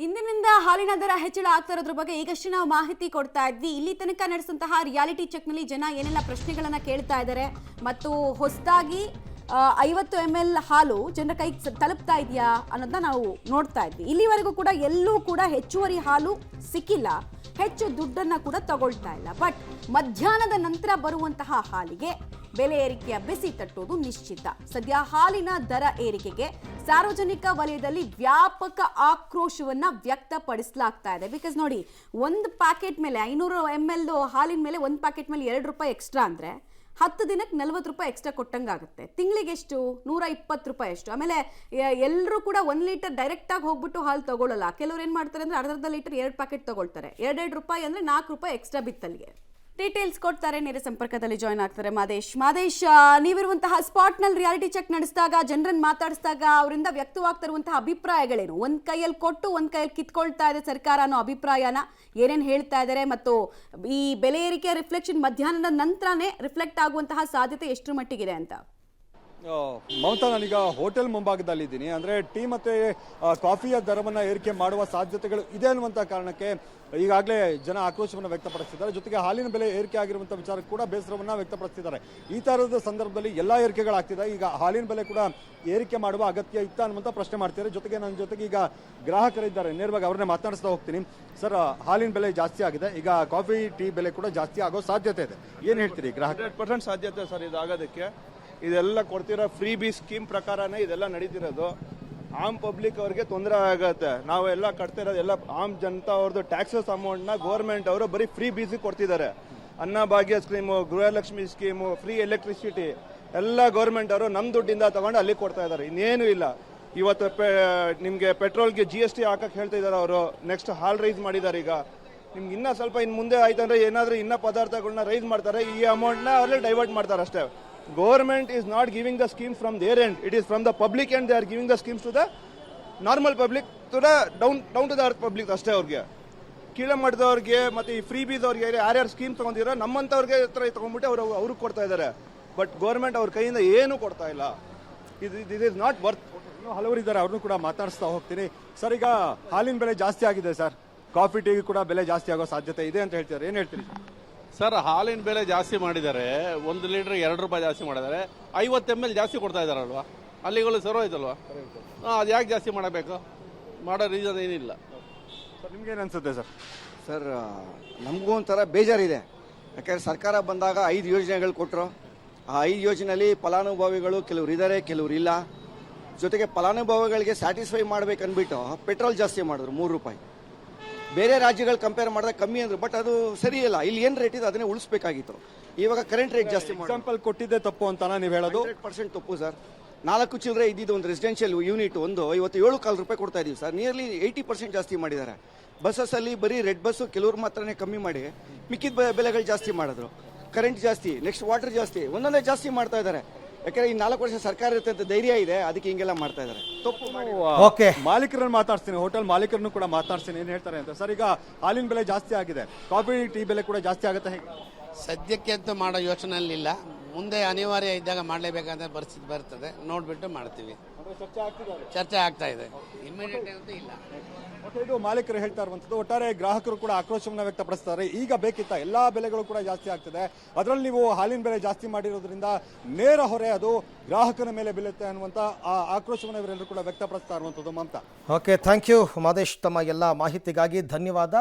ಇಂದಿನಿಂದ ಹಾಲಿನ ದರ ಹೆಚ್ಚಳ ಆಗ್ತಾ ಇರೋದ್ರ ಬಗ್ಗೆ ಈಗಷ್ಟೇ ನಾವು ಮಾಹಿತಿ ಕೊಡ್ತಾ ಇದ್ವಿ. ಇಲ್ಲಿ ತನಕ ನಡೆಸುವಂತಹ ರಿಯಾಲಿಟಿ ಚೆಕ್ ನಲ್ಲಿ ಜನ ಏನೆಲ್ಲ ಪ್ರಶ್ನೆಗಳನ್ನ ಕೇಳ್ತಾ ಇದ್ದಾರೆ ಮತ್ತು ಹೊಸದಾಗಿ 50 ml ಹಾಲು ಜನರ ಕೈಗೆ ತಲುಪ್ತಾ ಇದೆಯಾ ಅನ್ನೋದನ್ನ ನಾವು ನೋಡ್ತಾ ಇದ್ವಿ. ಇಲ್ಲಿವರೆಗೂ ಕೂಡ ಎಲ್ಲೂ ಕೂಡ ಹೆಚ್ಚುವರಿ ಹಾಲು ಸಿಕ್ಕಿಲ್ಲ, ಹೆಚ್ಚು ದುಡ್ಡನ್ನ ಕೂಡ ತಗೊಳ್ತಾ ಇಲ್ಲ. ಬಟ್ ಮಧ್ಯಾಹ್ನದ ನಂತರ ಬರುವಂತಹ ಹಾಲಿಗೆ ಬೆಲೆ ಏರಿಕೆಯ ಬಿಸಿ ತಟ್ಟುವುದು ನಿಶ್ಚಿತ. ಸದ್ಯ ಹಾಲಿನ ದರ ಏರಿಕೆಗೆ ಸಾರ್ವಜನಿಕ ವಲಯದಲ್ಲಿ ವ್ಯಾಪಕ ಆಕ್ರೋಶವನ್ನ ವ್ಯಕ್ತಪಡಿಸಲಾಗ್ತಾ ಇದೆ. ಬಿಕಾಸ್ ನೋಡಿ, ಒಂದು ಪ್ಯಾಕೆಟ್ ಮೇಲೆ 500 ml ಹಾಲಿನ ಮೇಲೆ ಒಂದು ಪ್ಯಾಕೆಟ್ ಮೇಲೆ 2 ರೂಪಾಯಿ ಎಕ್ಸ್ಟ್ರಾ ಅಂದ್ರೆ 10 ದಿನಕ್ಕೆ 40 ರೂಪಾಯಿ ಎಕ್ಸ್ಟ್ರಾ ಕೊಟ್ಟಂಗಾಗುತ್ತೆ. ತಿಂಗಳಿಗೆ ಎಷ್ಟು? 120 ರೂಪಾಯಿ ಅಷ್ಟು. ಆಮೇಲೆ ಎಲ್ಲರೂ ಕೂಡ 1 ಲೀಟರ್ ಡೈರೆಕ್ಟ್ ಆಗಿ ಹೋಗ್ಬಿಟ್ಟು ಹಾಲು ತಗೊಳ್ಳಲ್ಲ. ಕೆಲವ್ರು ಏನ್ ಮಾಡ್ತಾರೆ ಅಂದ್ರೆ ಅರ್ಧ ಲೀಟರ್ 2 ಪ್ಯಾಕೆಟ್ ತಗೊಳ್ತಾರೆ. 2 ರೂಪಾಯಿ ಅಂದ್ರೆ 4 ರೂಪಾಯಿ ಎಕ್ಸ್ಟ್ರಾ ಬಿತ್ತಲ್ಲಿಗೆ. ಡೀಟೇಲ್ಸ್ ಕೊಡ್ತಾರೆ, ನೇರ ಸಂಪರ್ಕದಲ್ಲಿ ಜಾಯ್ನ್ ಆಗ್ತಾರೆ ಮಾದೇಶ್. ನೀವಿರುವಂತಹ ಸ್ಪಾಟ್ ನಲ್ಲಿ ರಿಯಾಲಿಟಿ ಚೆಕ್ ನಡೆಸಿದಾಗ, ಜನರನ್ನ ಮಾತಾಡಿಸಿದಾಗ ಅವರಿಂದ ವ್ಯಕ್ತವಾಗ್ತಾ ಇರುವಂತಹ ಅಭಿಪ್ರಾಯಗಳೇನು? ಒಂದ್ ಕೈಯಲ್ಲಿ ಕೊಟ್ಟು ಒಂದ್ ಕೈಯಲ್ಲಿ ಕಿತ್ಕೊಳ್ತಾ ಇದೆ ಸರ್ಕಾರ ಅನ್ನೋ ಅಭಿಪ್ರಾಯನ ಏನೇನು ಹೇಳ್ತಾ ಇದ್ದಾರೆ, ಮತ್ತು ಈ ಬೆಲೆ ಏರಿಕೆಯ ರಿಫ್ಲೆಕ್ಷನ್ ಮಧ್ಯಾಹ್ನದ ನಂತರನೇ ರಿಫ್ಲೆಕ್ಟ್ ಆಗುವಂತಹ ಸಾಧ್ಯತೆ ಎಷ್ಟರ ಮಟ್ಟಿಗಿದೆ ಅಂತ? ಮಮತಾ, ನಾನೀಗ ಹೋಟೆಲ್ ಮುಂಭಾಗದಲ್ಲಿದ್ದೀನಿ. ಅಂದರೆ ಟೀ ಮತ್ತು ಕಾಫಿಯ ದರವನ್ನು ಏರಿಕೆ ಮಾಡುವ ಸಾಧ್ಯತೆಗಳು ಇದೆ ಅನ್ನುವಂಥ ಕಾರಣಕ್ಕೆ ಈಗಾಗಲೇ ಜನ ಆಕ್ರೋಶವನ್ನು ವ್ಯಕ್ತಪಡಿಸ್ತಿದ್ದಾರೆ. ಜೊತೆಗೆ ಹಾಲಿನ ಬೆಲೆ ಏರಿಕೆ ಆಗಿರುವಂಥ ವಿಚಾರಕ್ಕೆ ಕೂಡ ಬೇಸರವನ್ನು ವ್ಯಕ್ತಪಡಿಸ್ತಿದ್ದಾರೆ. ಈ ಥರದ ಸಂದರ್ಭದಲ್ಲಿ ಎಲ್ಲ ಏರಿಕೆಗಳಾಗ್ತಿದೆ. ಈಗ ಹಾಲಿನ ಬೆಲೆ ಕೂಡ ಏರಿಕೆ ಮಾಡುವ ಅಗತ್ಯ ಇತ್ತ ಅನ್ನುವಂಥ ಪ್ರಶ್ನೆ ಮಾಡ್ತಿದ್ದಾರೆ. ಜೊತೆಗೆ ನನ್ನ ಜೊತೆಗೆ ಈಗ ಗ್ರಾಹಕರಿದ್ದಾರೆ, ನೇರವಾಗಿ ಅವ್ರನ್ನೇ ಮಾತನಾಡಿಸ್ತಾ ಹೋಗ್ತೀನಿ. ಸರ್, ಹಾಲಿನ ಬೆಲೆ ಜಾಸ್ತಿ ಆಗಿದೆ, ಈಗ ಕಾಫಿ ಟೀ ಬೆಲೆ ಕೂಡ ಜಾಸ್ತಿ ಆಗೋ ಸಾಧ್ಯತೆ ಇದೆ, ಏನು ಹೇಳ್ತೀರಿ? ಗ್ರಾಹಕ 100% ಸಾಧ್ಯತೆ ಸರ್ ಇದಾಗೋದಕ್ಕೆ. ಇದೆಲ್ಲ ಕೊಡ್ತಿರೋ ಫ್ರೀ ಬಿ ಸ್ಕೀಮ್ ಪ್ರಕಾರನೇ ಇದೆಲ್ಲ ನಡೀತಿರೋದು. ಆಮ್ ಪಬ್ಲಿಕ್ ಅವ್ರಿಗೆ ತೊಂದರೆ ಆಗುತ್ತೆ. ನಾವೆಲ್ಲ ಕಟ್ತಿರೋದು ಎಲ್ಲ ಆಮ್ ಜನತಾ ಅವ್ರದ್ದು ಟ್ಯಾಕ್ಸಸ್ ಅಮೌಂಟ್ನ ಗೌರ್ಮೆಂಟ್ ಅವರು ಬರೀ ಫ್ರೀ ಬೀಸಿಗೆ ಕೊಡ್ತಿದ್ದಾರೆ. Anna Bhagya scheme, Gruha Lakshmi scheme, free electricity ಎಲ್ಲ ಗೌರ್ಮೆಂಟ್ ಅವರು ನಮ್ಮ ದುಡ್ಡಿಂದ ತಗೊಂಡು ಅಲ್ಲಿ ಕೊಡ್ತಾ ಇದ್ದಾರೆ, ಇನ್ನೇನು ಇಲ್ಲ. ಇವತ್ತು ನಿಮಗೆ ಪೆಟ್ರೋಲ್ಗೆ GST ಹಾಕಕ್ಕೆ ಹೇಳ್ತಾ ಇದ್ದಾರೆ ಅವರು. ನೆಕ್ಸ್ಟ್ ಹಾಲ್ ರೈಸ್ ಮಾಡಿದ್ದಾರೆ. ಈಗ ನಿಮ್ಗೆ ಇನ್ನೂ ಸ್ವಲ್ಪ ಇನ್ನು ಮುಂದೆ ಆಯ್ತಂದ್ರೆ ಏನಾದರೂ ಇನ್ನೂ ಪದಾರ್ಥಗಳನ್ನ ರೈಸ್ ಮಾಡ್ತಾರೆ, ಈ ಅಮೌಂಟ್ನ ಅವರೇ ಡೈವರ್ಟ್ ಮಾಡ್ತಾರೆ ಅಷ್ಟೇ. Government is not giving the schemes from their end. It is from the public end. They are giving the schemes to the normal public, to the down to the earth public ಅಷ್ಟೇ. ಅವ್ರಿಗೆ ಕೀಳಮಟ್ಟದವ್ರಿಗೆ ಮತ್ತು ಈ free ಬೀಸ್ ಅವ್ರಿಗೆ ಯಾರ್ಯಾರು scheme ತೊಗೊಂಡಿರೋ ನಮ್ಮಂಥವ್ರಿಗೆ ಹತ್ರ ತೊಗೊಂಡ್ಬಿಟ್ಟು ಅವ್ರಿಗೆ ಕೊಡ್ತಾ ಇದ್ದಾರೆ. ಬಟ್ ಗೌರ್ಮೆಂಟ್ ಅವ್ರ ಕೈಯಿಂದ ಏನೂ ಕೊಡ್ತಾ ಇಲ್ಲ. This is not worth. ಹಲವರು ಇದ್ದಾರೆ, ಅವ್ರನ್ನೂ ಕೂಡ ಮಾತಾಡಿಸ್ತಾ ಹೋಗ್ತೀನಿ. ಸರ್, ಈಗ ಹಾಲಿನ ಬೆಲೆ ಜಾಸ್ತಿ ಆಗಿದೆ ಸರ್, ಕಾಫಿ ಟೀಗೆ ಕೂಡ ಬೆಲೆ ಜಾಸ್ತಿ ಆಗೋ ಸಾಧ್ಯತೆ ಇದೆ ಅಂತ ಹೇಳ್ತಾರೆ, ಏನು ಹೇಳ್ತೀರಿ ಸರ್? ಹಾಲಿನ ಬೆಲೆ ಜಾಸ್ತಿ ಮಾಡಿದ್ದಾರೆ, 1 ಲೀಟ್ರ್ 2 ರೂಪಾಯಿ ಜಾಸ್ತಿ ಮಾಡಿದ್ದಾರೆ. 50 ml ಜಾಸ್ತಿ ಕೊಡ್ತಾ ಇದ್ದಾರಲ್ವಾ, ಅಲ್ಲಿಗಳು ಸರ್ ಹೋಯ್ತಲ್ವಾ? ಅದು ಯಾಕೆ ಜಾಸ್ತಿ ಮಾಡಬೇಕು? ಮಾಡೋ ರೀಸನ್ ಏನಿಲ್ಲ ಸರ್. ನಿಮ್ಗೇನು ಅನ್ಸುತ್ತೆ ಸರ್? ಸರ್, ನಮಗೂ ಒಂಥರ ಬೇಜಾರಿದೆ. ಯಾಕಂದರೆ ಸರ್ಕಾರ ಬಂದಾಗ 5 ಯೋಜನೆಗಳು ಕೊಟ್ಟರು. ಆ 5 ಯೋಜನೆಯಲ್ಲಿ ಫಲಾನುಭವಿಗಳು ಕೆಲವ್ರು ಇದ್ದಾರೆ, ಕೆಲವ್ರು ಇಲ್ಲ. ಜೊತೆಗೆ ಫಲಾನುಭವಿಗಳಿಗೆ ಸ್ಯಾಟಿಸ್ಫೈ ಮಾಡ್ಬೇಕನ್ಬಿಟ್ಟು ಪೆಟ್ರೋಲ್ ಜಾಸ್ತಿ ಮಾಡಿದ್ರು, 3 ರೂಪಾಯಿ. ಬೇರೆ ರಾಜ್ಯಗಳು ಕಂಪೇರ್ ಮಾಡಿದಾಗ ಕಮ್ಮಿ ಅಂದರು, ಬಟ್ ಅದು ಸರಿ ಇಲ್ಲ. ಇಲ್ಲಿ ಏನು ರೇಟ್ ಇದೆ ಅದನ್ನೇ ಉಳಿಸ್ಬೇಕಾಗಿತ್ತು. ಇವಾಗ ಕರೆಂಟ್ ರೇಟ್ ಜಾಸ್ತಿ ಎಕ್ಸಾಂಪಲ್ ಕೊಟ್ಟಿದ್ದೆ ತಪ್ಪು ಅಂತಾನ ನೀವು ಹೇಳೋದು? 100% ತಪ್ಪು ಸರ್. 4 ಚಿಲ್ಲರೆ ಇದ್ದಿದ್ದು ಒಂದು ರೆಸಿಡೆನ್ಷಿಯಲ್ ಯೂನಿಟ್ ಇವತ್ತು 7 ರೂಪಾಯಿ ಕೊಡ್ತಾ ಇದೀವಿ ಸರ್. ನಿಯರ್ಲಿ 80% ಜಾಸ್ತಿ ಮಾಡಿದ್ದಾರೆ. ಬಸ್ಸಲ್ಲಿ ಬರೀ ರೆಡ್ ಬಸ್ಸು ಕೆಲವ್ರು ಮಾತ್ರನೇ ಕಮ್ಮಿ ಮಾಡಿ ಮಿಕ್ಕಿದ ಬೆಲೆಗಳು ಜಾಸ್ತಿ ಮಾಡಿದ್ರು. ಕರೆಂಟ್ ಜಾಸ್ತಿ, ನೆಕ್ಸ್ಟ್ ವಾಟರ್ ಜಾಸ್ತಿ, ಒಂದೊಂದೇ ಜಾಸ್ತಿ ಮಾಡ್ತಾ ಇದ್ದಾರೆ. ಯಾಕಂದ್ರೆ ಈ 4 ವರ್ಷ ಸರ್ಕಾರ ಇರುತ್ತೆ ಅಂತ ಧೈರ್ಯ ಇದೆ, ಅದಕ್ಕೆ ಹಿಂಗೆಲ್ಲ ಮಾಡ್ತಾ ಇದ್ದಾರೆ. ತಪ್ಪು. ಓಕೆ, ಮಾಲೀಕರನ್ನು ಮಾತಾಡ್ತೀನಿ, ಹೋಟೆಲ್ ಮಾಲೀಕರನ್ನು ಕೂಡ ಮಾತಾಡ್ತೀನಿ, ಏನು ಹೇಳ್ತಾರೆ ಅಂತ. ಸರ್, ಈಗ ಹಾಲಿನ ಬೆಲೆ ಜಾಸ್ತಿ ಆಗಿದೆ, ಕಾಫಿ ಟೀ ಬೆಲೆ ಕೂಡ ಜಾಸ್ತಿ ಆಗುತ್ತೆ, ಹೇಗೆ? ಸದ್ಯಕ್ಕೆ ಅಂತೂ ಮಾಡೋ ಯೋಚನೆಯಲ್ಲಿಲ್ಲ. ಮುಂದೆ ಅನಿವಾರ್ಯ ಇದ್ದಾಗ ಮಾಡಲೇಬೇಕಂತ ಪರಿಸ್ಥಿತಿ ಬರ್ತದೆ, ನೋಡ್ಬಿಟ್ಟು ಮಾಡ್ತೀವಿ. ಚರ್ಚೆ ಆಗ್ತಾ ಇದೆ, ಇಮಿಡಿಯೇಟ್ ಅಂತೂ ಇಲ್ಲ. ಇದು ಮಾಲೀಕರು ಹೇಳ್ತಾ ಇರುವಂಥದ್ದು. ಒಟ್ಟಾರೆ ಗ್ರಾಹಕರು ಕೂಡ ಆಕ್ರೋಶವನ್ನು ವ್ಯಕ್ತಪಡಿಸ್ತಾರೆ. ಈಗ ಬೇಕಿತ್ತ ಎಲ್ಲಾ ಬೆಲೆಗಳು ಕೂಡ ಜಾಸ್ತಿ ಆಗ್ತದೆ, ಅದರಲ್ಲಿ ನೀವು ಹಾಲಿನ ಬೆಲೆ ಜಾಸ್ತಿ ಮಾಡಿರೋದ್ರಿಂದ ನೇರ ಹೊರೆ ಅದು ಗ್ರಾಹಕನ ಮೇಲೆ ಬೀಳುತ್ತೆ ಅನ್ನುವಂಥ ಆ ಆಕ್ರೋಶವನ್ನು ಇವರೆಲ್ಲರೂ ಕೂಡ ವ್ಯಕ್ತಪಡಿಸ್ತಾ ಇರುವಂಥದ್ದು. Mamata, okay, thank you Madesh, ತಮ್ಮ ಎಲ್ಲ ಮಾಹಿತಿಗಾಗಿ ಧನ್ಯವಾದ.